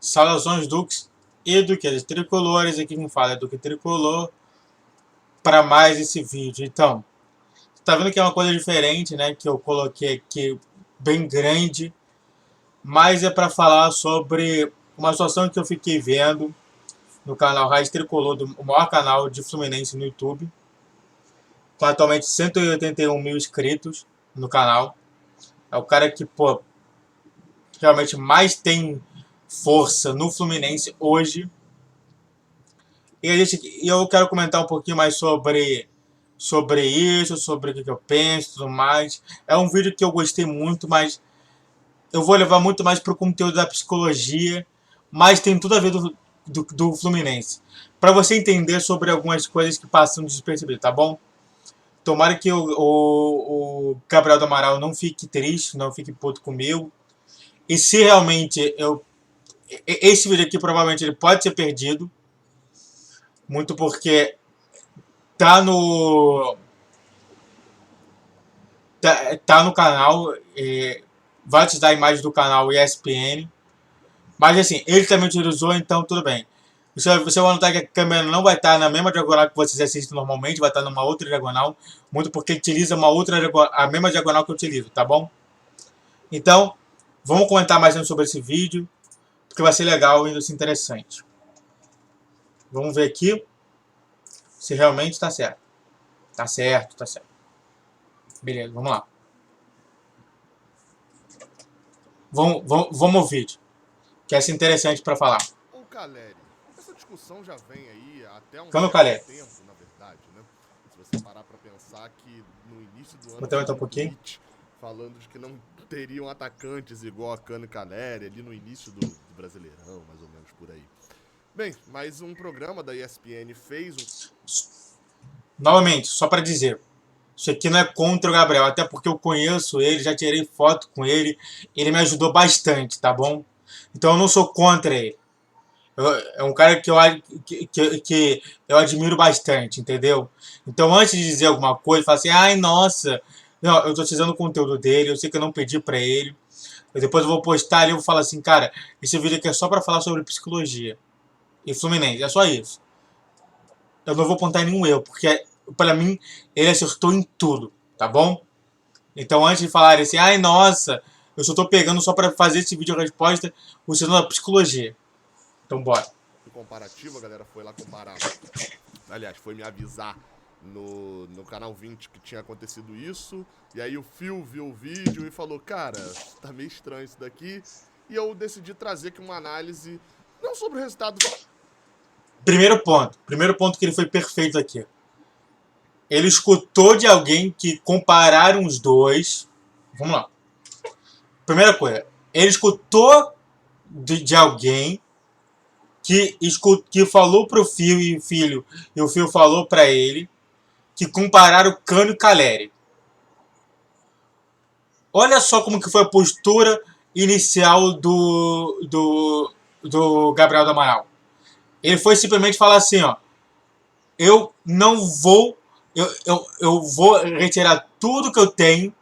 Saudações Dukes e Duques Tricolores, aqui quem fala é Duque Tricolor, para mais esse vídeo. Então, tá vendo que é uma coisa diferente, né, que eu coloquei aqui bem grande, mas é para falar sobre uma situação que eu fiquei vendo no canal Raiz Tricolor, o maior canal de Fluminense no YouTube, com atualmente 181 mil inscritos no canal. É o cara que, pô, realmente mais tem força no Fluminense hoje. E eu quero comentar um pouquinho mais sobre isso, sobre o que eu penso e tudo mais. É um vídeo que eu gostei muito, mas eu vou levar muito mais para o conteúdo da psicologia, mas tem tudo a ver do Fluminense. Para você entender sobre algumas coisas que passam despercebidas, tá bom? Tomara que o Gabriel do Amaral não fique triste, não fique puto comigo. E se realmente esse vídeo aqui provavelmente ele pode ser perdido, muito porque tá no tá no canal, vai utilizar a imagem do canal ESPN, mas assim, ele também utilizou, então tudo bem. Você vai notar que a câmera não vai estar na mesma diagonal que vocês assistem normalmente, vai estar numa outra diagonal, muito porque ele utiliza a mesma diagonal que eu utilizo, tá bom? Então, vamos comentar mais sobre esse vídeo, porque vai ser legal e interessante. Vamos ver aqui se realmente está certo. Tá certo, tá certo. Beleza, vamos lá. Vamos ao vídeo, que é interessante para falar. Ô Caleri, essa discussão já vem aí até um Calma, certo Calé. tempo, na verdade, né? Se você parar pra pensar que no início do ano Vou aumentar um um pouquinho. tweet falando de que não teriam atacantes igual a Cano e Caleri, ali no início do Brasileirão, mais ou menos por aí. Bem, mas um programa da ESPN fez Novamente, só para dizer, isso aqui não é contra o Gabriel, até porque eu conheço ele, já tirei foto com ele, ele me ajudou bastante, tá bom? Então eu não sou contra ele. É um cara que eu admiro bastante, entendeu? Então antes de dizer alguma coisa, fala assim, ai nossa, não, eu tô utilizando o conteúdo dele, eu sei que eu não pedi pra ele. Depois eu vou postar ali e vou falar assim, cara, esse vídeo aqui é só pra falar sobre psicologia e Fluminense, é só isso. Eu não vou apontar nenhum erro, porque pra mim ele acertou em tudo, tá bom? Então antes de falar assim, ai nossa, eu só tô pegando só pra fazer esse vídeo resposta usando a psicologia. Então bora. comparativo, a galera foi lá comparar. Aliás, foi me avisar no canal 20 que tinha acontecido isso. E aí o Phil viu o vídeo e falou, cara, tá meio estranho isso daqui. E eu decidi trazer aqui uma análise, não sobre o resultado. Primeiro ponto que ele foi perfeito aqui. Ele escutou de alguém que compararam os dois. Vamos lá. Primeira coisa, ele escutou de alguém que falou pro Phil e o Phil falou para ele que compararam Cano e Caleri. Olha só como que foi a postura inicial do Gabriel do Amaral. Ele foi simplesmente falar assim, ó, eu não vou, eu vou retirar tudo que eu tenho,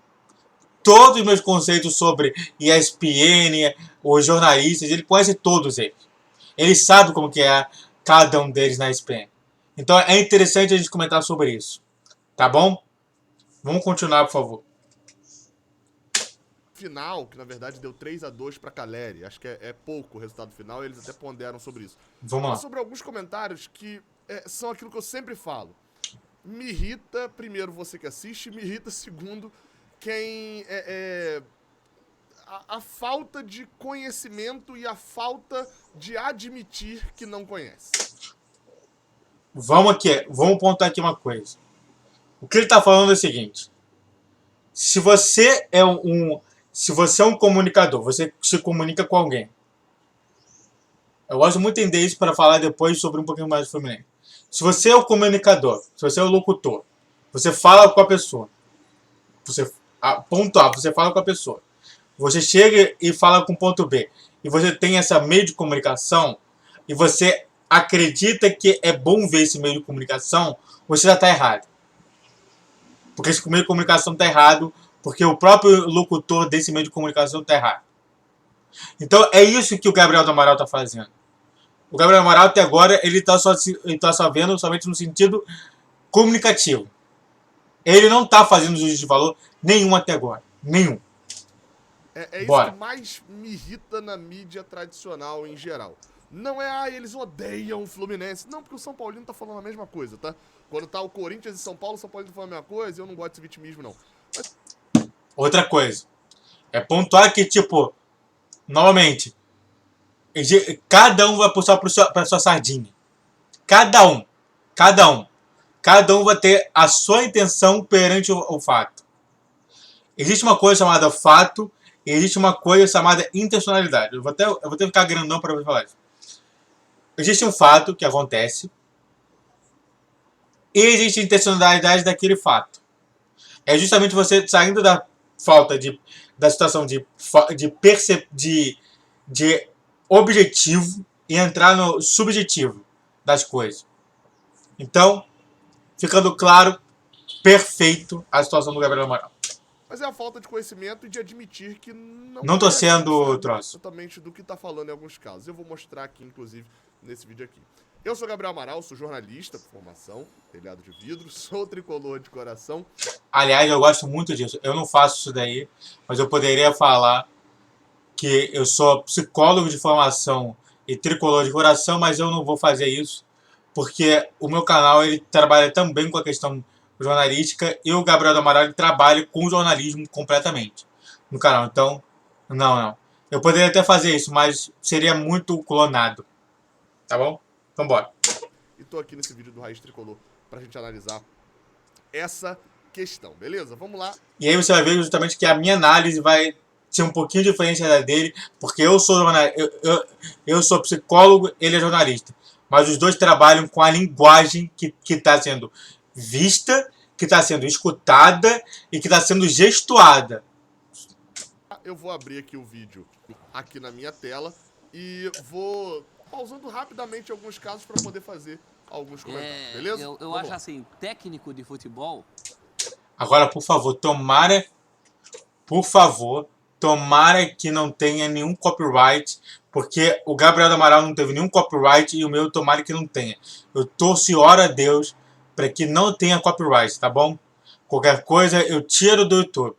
todos os meus conceitos sobre ESPN, os jornalistas, ele conhece todos eles. Ele sabe como que é cada um deles na ESPN. Então é interessante a gente comentar sobre isso. Tá bom? Vamos continuar, por favor. Final, que na verdade deu 3-2 para Caleri. Acho que é pouco o resultado final, eles até ponderam sobre isso. Vamos lá. Sobre alguns comentários que são aquilo que eu sempre falo. Me irrita, primeiro, você que assiste, me irrita, segundo, quem a falta de conhecimento e a falta de admitir que não conhece. Vamos pontuar aqui uma coisa. O que ele está falando é o seguinte: se você é um comunicador, você se comunica com alguém. Eu gosto muito de entender isso para falar depois sobre um pouquinho mais do Fluminense. Se você é o comunicador, se você é o locutor, você fala com a pessoa. Ponto A, você fala com a pessoa. Você chega e fala com o ponto B. E você tem essa meio de comunicação e você acredita que é bom ver esse meio de comunicação, você já está errado. Porque esse meio de comunicação está errado, porque o próprio locutor desse meio de comunicação está errado. Então é isso que o Gabriel do Amaral tá fazendo. O Gabriel do Amaral até agora ele tá só vendo somente no sentido comunicativo. Ele não tá fazendo juízo de valor nenhum até agora. Nenhum. É isso que Bora. mais me irrita na mídia tradicional em geral. Não é, eles odeiam o Fluminense. Não, porque o São Paulino tá falando a mesma coisa, tá? Quando tá o Corinthians e São Paulo, o São Paulino tá falando a mesma coisa, eu não gosto desse vitimismo, não. Outra coisa. É pontuar que, tipo, novamente, cada um vai puxar pra sua sardinha. Cada um. Cada um. Cada um vai ter a sua intenção perante o fato. Existe uma coisa chamada fato e existe uma coisa chamada intencionalidade. Eu vou até ficar grandão para falar isso. Existe um fato que acontece e existe a intencionalidade daquele fato. É justamente você saindo da falta da situação de objetivo e entrar no subjetivo das coisas. Então, ficando claro, perfeito a situação do Gabriel Amaral. Mas é a falta de conhecimento e de admitir que não Não tô assim, sendo sabe? troço. Exatamente do que tá falando em alguns casos. Eu vou mostrar aqui, inclusive, nesse vídeo aqui. Eu sou Gabriel Amaral, sou jornalista por formação, telhado de vidro, sou tricolor de coração. Aliás, eu gosto muito disso. Eu não faço isso daí, mas eu poderia falar que eu sou psicólogo de formação e tricolor de coração, mas eu não vou fazer isso, porque o meu canal ele trabalha também com a questão jornalística e o Gabriel do Amaral ele trabalha com jornalismo completamente no canal. Então, não. Eu poderia até fazer isso, mas seria muito clonado. Tá bom? Então bora. E tô aqui nesse vídeo do Raiz Tricolor pra gente analisar essa questão, beleza? Vamos lá. E aí você vai ver justamente que a minha análise vai ser um pouquinho diferente da dele, porque eu sou eu sou psicólogo, ele é jornalista. Mas os dois trabalham com a linguagem que está sendo vista, que está sendo escutada e que está sendo gestuada. Eu vou abrir aqui o vídeo aqui na minha tela e vou pausando rapidamente alguns casos para poder fazer alguns comentários, beleza? Eu acho assim, técnico de futebol... Agora, por favor, tomara que não tenha nenhum copyright, porque o Gabriel do Amaral não teve nenhum copyright e o meu tomara que não tenha. Eu torço e oro a Deus para que não tenha copyright, tá bom? Qualquer coisa eu tiro do YouTube.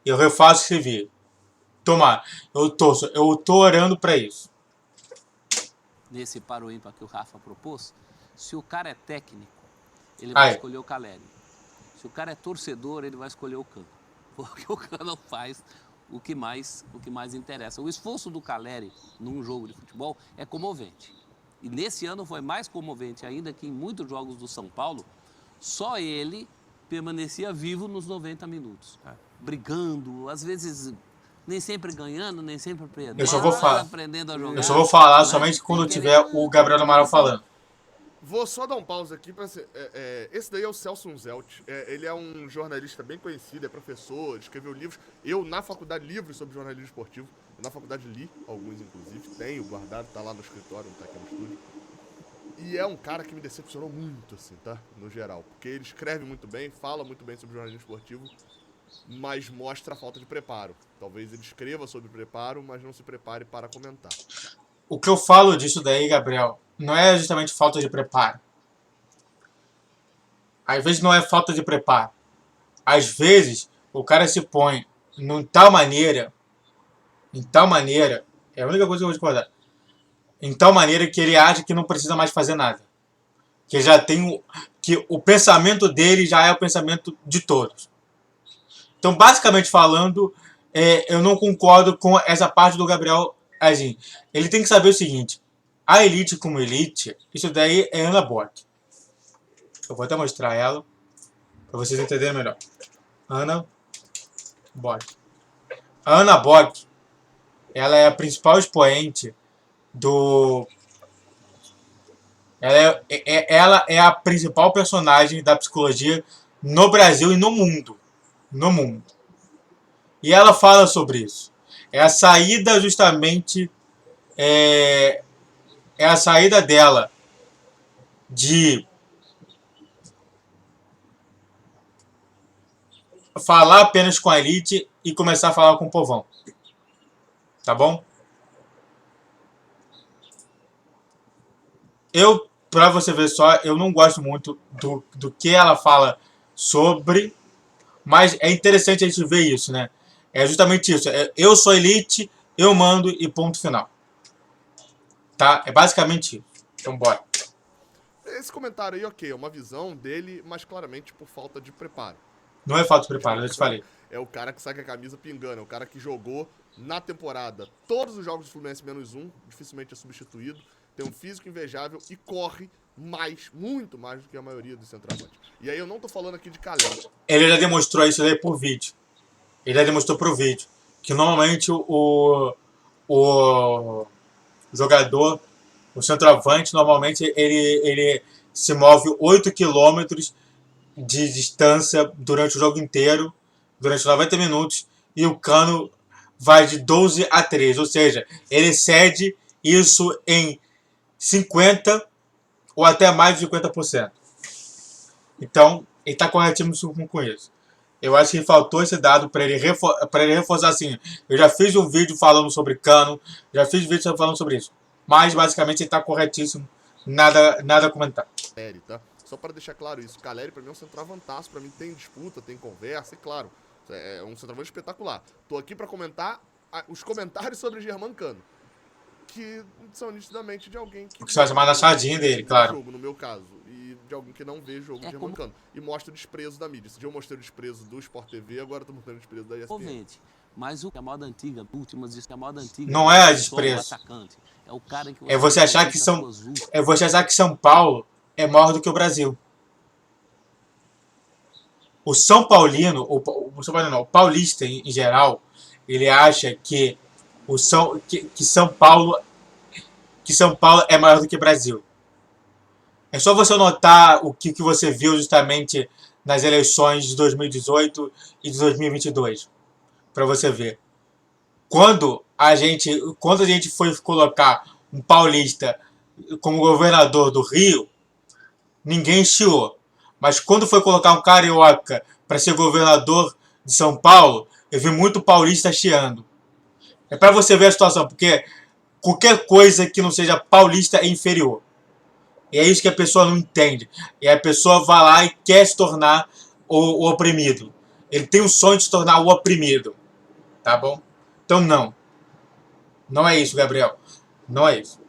Eu refaço esse vídeo. Tomara. Eu tô orando para isso. Nesse para o ímpar que o Rafa propôs, se o cara é técnico, ele vai escolher o Caleri. Se o cara é torcedor, ele vai escolher o Cano. Porque o Cano faz o que mais interessa. O esforço do Caleri num jogo de futebol é comovente. E nesse ano foi mais comovente ainda que em muitos jogos do São Paulo, só ele permanecia vivo nos 90 minutos. Brigando, às vezes nem sempre ganhando, nem sempre perdendo. Eu só vou falar. Aprendendo a jogar, eu só vou falar somente quando tiver o Gabriel do Amaral falando. Vou só dar um pause aqui pra ser. Esse daí é o Celso Unzelt. Ele é um jornalista bem conhecido, é professor, escreveu livros. Eu, na faculdade, livros sobre jornalismo esportivo. Eu, na faculdade, li alguns, inclusive. Tenho guardado, tá lá no escritório, não tá aqui no estúdio. E é um cara que me decepcionou muito, assim, tá? No geral. Porque ele escreve muito bem, fala muito bem sobre jornalismo esportivo, mas mostra a falta de preparo. Talvez ele escreva sobre preparo, mas não se prepare para comentar. O que eu falo disso daí, Gabriel, não é justamente falta de preparo. Às vezes não é falta de preparo. Às vezes o cara se põe em tal maneira, é a única coisa que eu vou discordar, em tal maneira que ele acha que não precisa mais fazer nada. Que já tem que o pensamento dele já é o pensamento de todos. Então, basicamente falando, eu não concordo com essa parte do Gabriel. Assim, ele tem que saber o seguinte: a elite como elite, isso daí é Ana Bock. Eu vou até mostrar ela para vocês entenderem melhor. Ana Bock. A Ana Bock, ela é a principal expoente do. Ela é a principal personagem da psicologia no Brasil e no mundo. No mundo. E ela fala sobre isso. É a saída justamente. É a saída dela de falar apenas com a elite e começar a falar com o povão. Tá bom? Pra você ver só, eu não gosto muito do que ela fala sobre, mas é interessante a gente ver isso, né? É justamente isso. Eu sou elite, eu mando e ponto final. Tá? É basicamente isso. Então bora. Esse comentário aí, ok, é uma visão dele, mas claramente por falta de preparo. Não é falta de preparo, eu te falei. É o cara que sai com a camisa pingando, é o cara que jogou na temporada todos os jogos do Fluminense menos um, dificilmente é substituído, tem um físico invejável e corre mais, muito mais do que a maioria dos centroavantes. E aí eu não tô falando aqui de Caleri. Ele já demonstrou isso aí por vídeo. Ele já demonstrou pro vídeo. Que normalmente o jogador, o centroavante, normalmente ele se move 8 quilômetros de distância durante o jogo inteiro, durante 90 minutos, e o Cano vai de 12 a 13, ou seja, ele cede isso em 50% ou até mais de 50%. Então, ele está corretíssimo com isso. Eu acho que faltou esse dado para ele reforçar assim. Eu já fiz um vídeo falando sobre Cano, já fiz vídeo falando sobre isso. Mas, basicamente, ele está corretíssimo. Nada a comentar. Caleri, tá? Só para deixar claro isso, Caleri pra mim é um centroavantaço, pra mim tem disputa, tem conversa, e claro, é um centroavante espetacular. Tô aqui pra comentar os comentários sobre Germancano, que são nitidamente de alguém que... O que você vai chamar da sardinha dele, claro. Jogo, no meu caso, e de alguém que não vê jogo de Germancano. E mostra o desprezo da mídia. Esse dia eu mostrei o desprezo do Sport TV, agora eu tô mostrando o desprezo da ESPN. Mas a moda antiga, últimas diz que a moda antiga não é desprezo. É o cara que é você achar que São Paulo é maior do que o Brasil. O São Paulino, o paulista em geral, ele acha que São Paulo é maior do que o Brasil. É só você notar o que você viu justamente nas eleições de 2018 e de 2022, para você ver. Quando a gente foi colocar um paulista como governador do Rio, ninguém chiou. Mas quando foi colocar um carioca para ser governador de São Paulo, eu vi muito paulista chiando. É para você ver a situação, porque qualquer coisa que não seja paulista é inferior. E é isso que a pessoa não entende. E a pessoa vai lá e quer se tornar o oprimido. Ele tem um sonho de se tornar o oprimido. Tá bom? Então não. Não é isso, Gabriel. Não é isso.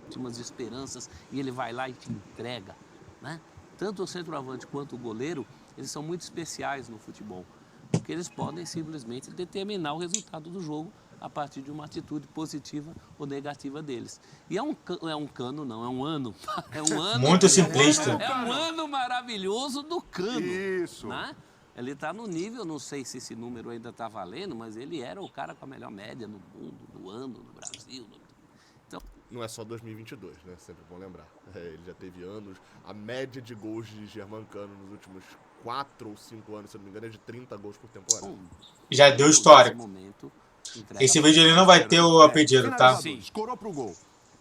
Últimas esperanças e ele vai lá e te entrega, né? Tanto o centroavante quanto o goleiro, eles são muito especiais no futebol, porque eles podem simplesmente determinar o resultado do jogo a partir de uma atitude positiva ou negativa deles. E é um Cano, não, é um ano. É um ano muito simplista. É um ano maravilhoso do Cano. Isso. Né? Ele está no nível, não sei se esse número ainda está valendo, mas ele era o cara com a melhor média no mundo, no ano, no Brasil. Então, não é só 2022, né? Sempre bom lembrar. Ele já teve anos. A média de gols de Germancano nos últimos 4 ou 5 anos, se não me engano, é de 30 gols por temporada. Já deu história. Esse vídeo ele não vai ter o pedido, tá? Sim. Escorou pro gol.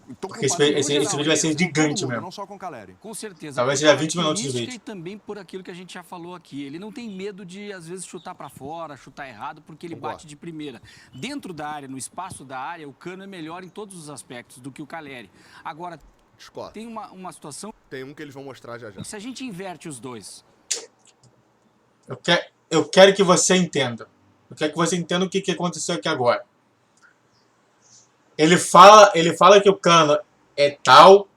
Então, porque esse vídeo vai ser gigante mesmo. Não só com Caleri. Com certeza. Talvez seja 20 minutos de vídeo. E também por aquilo que a gente já falou aqui. Ele não tem medo de, às vezes, chutar para fora, chutar errado, porque ele bate de primeira. Dentro da área, no espaço da área, o Cano é melhor em todos os aspectos do que o Caleri. Agora, tem uma situação... Tem um que eles vão mostrar já já. Se a gente inverte os dois... Eu quero que você entenda. Eu quero que você entenda o que aconteceu aqui agora. Ele fala que o Cano é tal,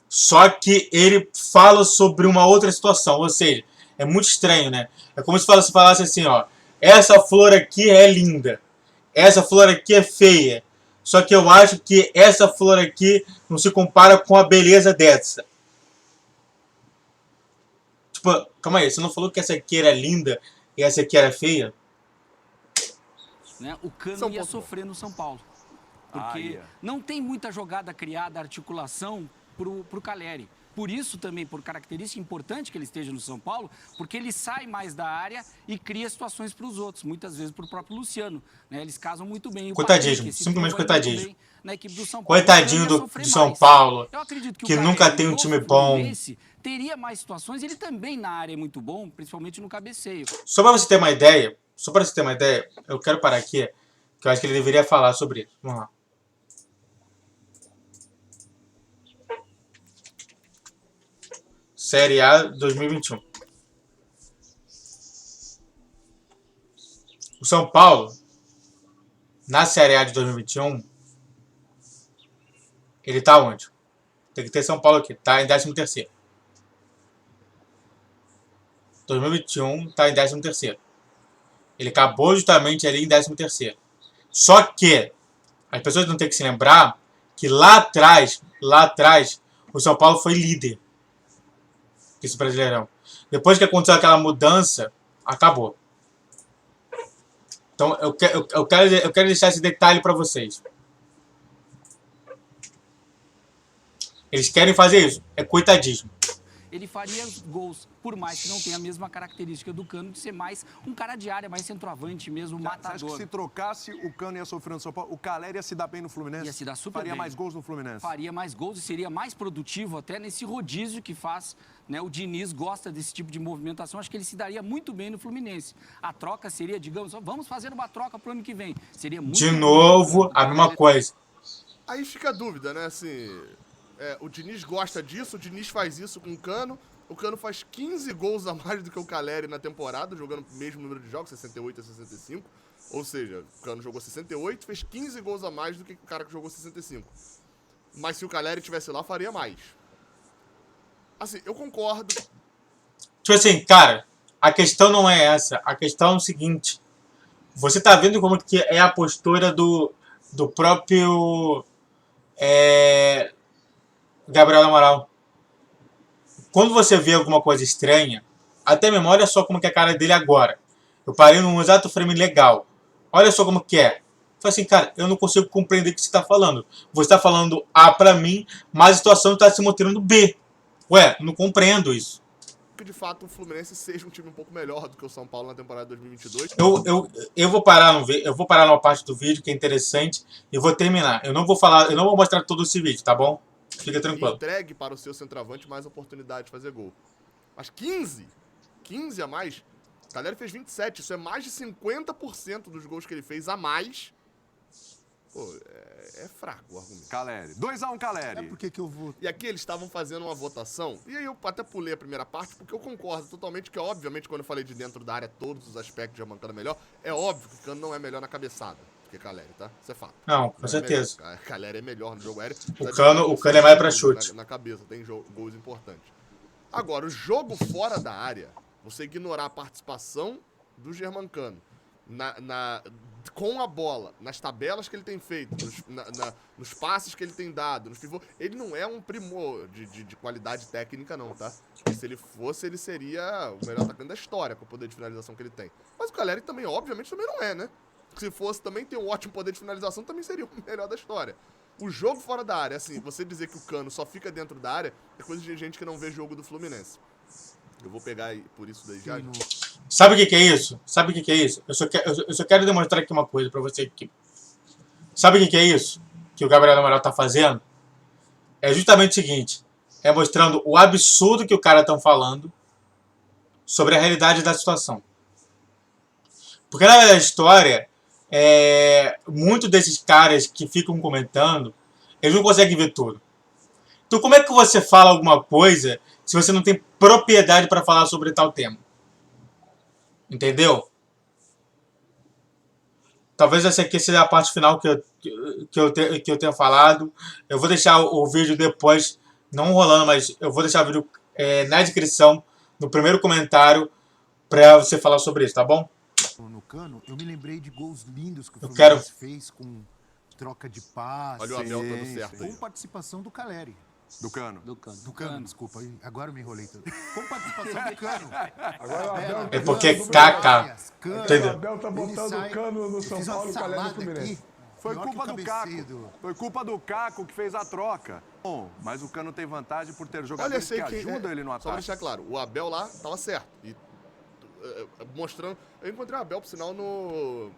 só que ele fala sobre uma outra situação. Ou seja, é muito estranho, né? É como se falasse assim, ó. Essa flor aqui é linda. Essa flor aqui é feia. Só que eu acho que essa flor aqui não se compara com a beleza dessa. Tipo, calma aí. Você não falou que essa aqui era linda e essa aqui era feia? Né? O Cano ia sofrer no São Paulo. Porque não tem muita jogada criada, articulação pro Caleri. Por isso também, por característica importante que ele esteja no São Paulo, porque ele sai mais da área e cria situações para os outros, muitas vezes para o próprio Luciano. Né? Eles casam muito bem. Coitadismo, simplesmente coitadismo. Na equipe do São Paulo. Coitadinho do São Paulo, eu acredito que nunca tem um time bom. Teria mais situações, ele também na área é muito bom, principalmente no cabeceio. Só para você ter uma ideia, eu quero parar aqui, Que eu acho que ele deveria falar sobre isso. Vamos lá. Série A 2021. O São Paulo, na Série A de 2021, ele tá onde? Tem que ter São Paulo aqui. Tá em 13º. 2021 tá em 13º. Ele acabou justamente ali em 13º. Só que as pessoas não têm que se lembrar que lá atrás, o São Paulo foi líder desse Brasileirão. Depois que aconteceu aquela mudança, acabou. Então eu quero deixar esse detalhe para vocês. Eles querem fazer isso. É coitadismo. Ele faria gols, por mais que não tenha a mesma característica do Cano de ser mais um cara de área, mais centroavante mesmo, matador. Você acha que se trocasse, o Cano ia sofrer no São Paulo? O Calleri ia se dar bem no Fluminense? Ia se dar super Faria bem. mais gols no Fluminense? Faria mais gols e seria mais produtivo até nesse rodízio que faz, né? O Diniz gosta desse tipo de movimentação, acho que ele se daria muito bem no Fluminense. A troca seria, digamos, vamos fazer uma troca pro ano que vem. Seria muito de novo, a mesma coisa. Aí fica a dúvida, né? Assim, o Diniz gosta disso, o Diniz faz isso com o Cano. O Cano faz 15 gols a mais do que o Calleri na temporada, jogando o mesmo número de jogos, 68 a 65. Ou seja, o Cano jogou 68, fez 15 gols a mais do que o cara que jogou 65. Mas se o Calleri estivesse lá, faria mais. Assim, eu concordo. Tipo assim, cara, a questão não é essa. A questão é o seguinte. Você tá vendo como que é a postura do próprio Gabriel Amaral. Quando você vê alguma coisa estranha, até mesmo, olha só como que é a cara dele agora. Eu parei num exato frame legal. Olha só como que é. Falei assim, cara, eu não consigo compreender o que você está falando. Você está falando A pra mim, mas a situação está se mostrando B. Ué, não compreendo isso. Que de fato o Fluminense seja um time um pouco melhor do que o São Paulo na temporada 2022. Eu vou parar numa parte do vídeo que é interessante e vou terminar. Eu não vou mostrar todo esse vídeo, tá bom? Fica tranquilo. Entregue para o seu centroavante mais oportunidade de fazer gol. Mas 15 a mais, o Calleri fez 27, isso é mais de 50% dos gols que ele fez a mais. Pô, é fraco o argumento. Calleri. 2-1, Calleri. Por que eu vou... E aqui eles estavam fazendo uma votação, e aí eu até pulei a primeira parte, porque eu concordo totalmente que, obviamente, quando eu falei de dentro da área, todos os aspectos de Cano melhor, é óbvio que o Cano não é melhor na cabeçada do que Calleri, tá? Isso é fato. Não, com certeza. Calleri é melhor no jogo aéreo. O Cano é mais pra chute. Na cabeça, tem gols importantes. Agora, o jogo fora da área, você ignorar a participação do Germancano com a bola, nas tabelas que ele tem feito, nos passes que ele tem dado, nos pivôs, ele não é um primor de qualidade técnica não, tá? Porque se ele fosse, ele seria o melhor atacante da história com o poder de finalização que ele tem. Mas o Calleri também, obviamente, também não é, né? Se fosse também ter um ótimo poder de finalização, também seria o melhor da história. O jogo fora da área, assim, você dizer que o Cano só fica dentro da área, é coisa de gente que não vê jogo do Fluminense. Eu vou pegar aí por isso daí já. Sabe o que é isso? Eu só quero demonstrar aqui uma coisa pra você aqui. Sabe o que é isso que o Gabriel Amaral tá fazendo? É justamente o seguinte. É mostrando o absurdo que o cara tá falando sobre a realidade da situação. Porque na verdade a história, muitos desses caras que ficam comentando, eles não conseguem ver tudo. Então como é que você fala alguma coisa se você não tem propriedade para falar sobre tal tema? Entendeu? Talvez essa aqui seja a parte final que eu tenha falado. Eu vou deixar o vídeo depois, não rolando, mas eu vou deixar o vídeo na descrição, no primeiro comentário, para você falar sobre isso, tá bom? No Cano, eu me lembrei de gols lindos que o Fluminense fez com troca de passe. Olha o Abel dando certo aí. Com participação do Calleri. Do Cano. Do Cano. Do Cano, desculpa. Agora eu me enrolei todo. Com participação do Cano. Agora o Abel É porque Kaká. O Entendeu? Abel tá botando o Cano no São Paulo e o Calleri no Fluminense. Foi culpa do Caco. Foi culpa do Caco que fez a troca. Bom, mas o Cano tem vantagem por ter jogadores que ajudam ele no Só pra ataque. deixar claro, o Abel lá tava certo. E mostrando... Eu encontrei o Abel, por sinal, no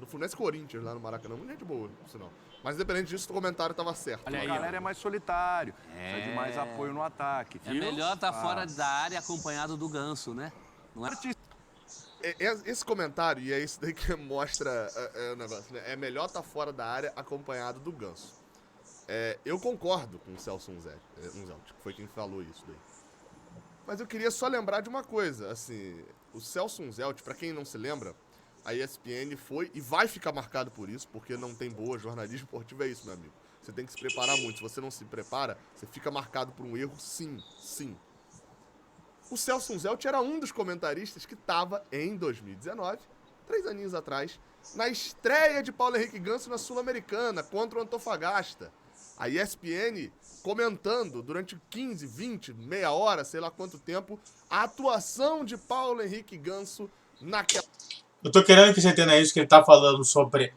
Fluminense Corinthians, lá no Maracanã. Muito gente boa, por sinal. Mas independente disso, o comentário tava certo. O Calleri é mais solitário, precisa de mais apoio no ataque. É melhor estar fora da área acompanhado do Ganso, né? Não é? esse comentário, e é isso daí que mostra o negócio, né? É melhor estar fora da área acompanhado do Ganso. Eu concordo com o Celso Unzelt, que foi quem falou isso daí. Mas eu queria só lembrar de uma coisa, assim, o Celso Unzelt, pra quem não se lembra, a ESPN foi e vai ficar marcado por isso, porque não tem boa jornalismo esportivo, é isso, meu amigo. Você tem que se preparar muito, se você não se prepara, você fica marcado por um erro, sim. O Celso Unzelt era um dos comentaristas que estava em 2019, 3 aninhos atrás, na estreia de Paulo Henrique Ganso na Sul-Americana, contra o Antofagasta. A ESPN comentando durante 15, 20, meia hora, sei lá quanto tempo, a atuação de Paulo Henrique Ganso naquela... Eu tô querendo que você entenda isso, que ele tá falando sobre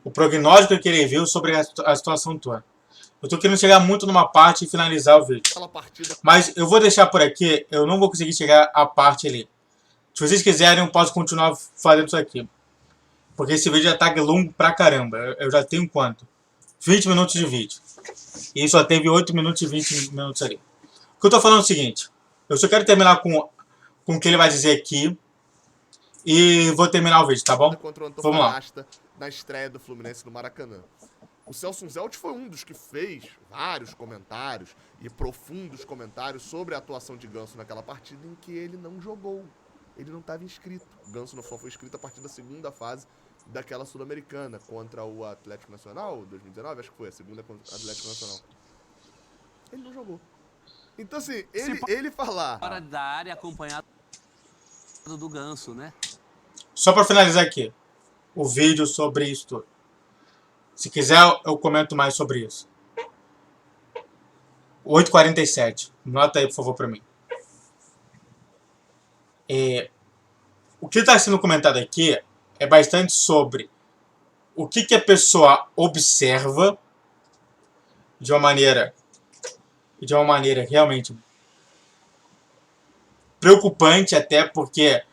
o prognóstico que ele viu sobre a situação toda. Eu tô querendo chegar muito numa parte e finalizar o vídeo. Mas eu vou deixar por aqui, eu não vou conseguir chegar à parte ali. Se vocês quiserem, eu posso continuar fazendo isso aqui. Porque esse vídeo já tá longo pra caramba. Eu já tenho quanto? 20 minutos de vídeo. E só teve 8 minutos e 20 minutos ali. O que eu tô falando é o seguinte. Eu só quero terminar com o que ele vai dizer aqui. E vou terminar o vídeo, tá bom? Vamos lá. Na estreia do Fluminense no Maracanã. O Celso Unzelt foi um dos que fez vários comentários e profundos comentários sobre a atuação de Ganso naquela partida em que ele não jogou. Ele não estava inscrito. O Ganso só foi inscrito a partir da segunda fase daquela Sul-Americana contra o Atlético Nacional, 2019, acho que foi a segunda contra o Atlético Nacional. Ele não jogou. Então, assim, ele falar... Fora da área acompanhado do Ganso, né? Só para finalizar aqui, o vídeo sobre isso tudo. Se quiser, eu comento mais sobre isso. 8h47. Nota aí, por favor, para mim. O que está sendo comentado aqui é bastante sobre o que a pessoa observa de uma maneira realmente preocupante, até porque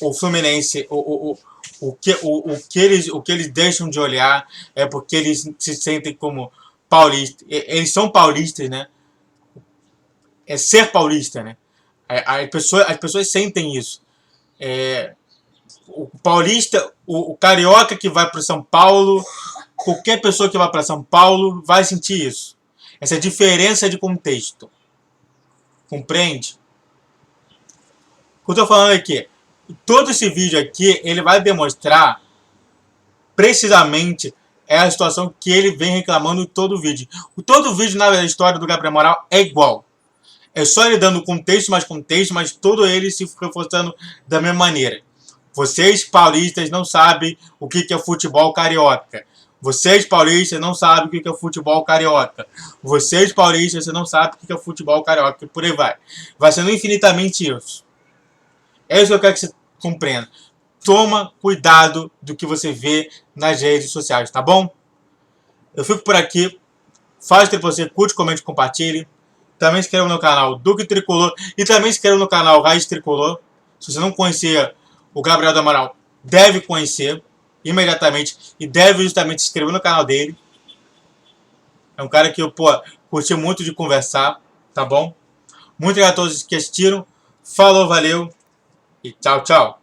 o Fluminense, o que eles deixam de olhar é porque eles se sentem como paulistas. Eles são paulistas, né? É ser paulista, né? As pessoas sentem isso. O paulista, o carioca que vai para São Paulo, qualquer pessoa que vai para São Paulo vai sentir isso. Essa diferença de contexto. Compreende? O que eu estou falando aqui? Todo esse vídeo aqui, ele vai demonstrar precisamente a situação que ele vem reclamando em todo o vídeo. Todo o vídeo na história do Gabriel Amaral é igual. É só ele dando contexto, mas todo ele se reforçando da mesma maneira. Vocês paulistas não sabem o que é futebol carioca. Vocês paulistas não sabem o que é futebol carioca. Vocês paulistas não sabem o que é futebol carioca. E por aí vai. Vai sendo infinitamente isso. É isso que eu quero que você compreenda. Toma cuidado do que você vê nas redes sociais, tá bom? Eu fico por aqui. Faz para você, curte, comente, compartilhe. Também se inscreva no canal Duque Tricolor. E também se inscreva no canal Raiz Tricolor. Se você não conhecia o Gabriel do Amaral, deve conhecer imediatamente. E deve justamente se inscrever no canal dele. É um cara que eu, curti muito de conversar. Tá bom? Muito obrigado a todos que assistiram. Falou, valeu. E tchau, tchau.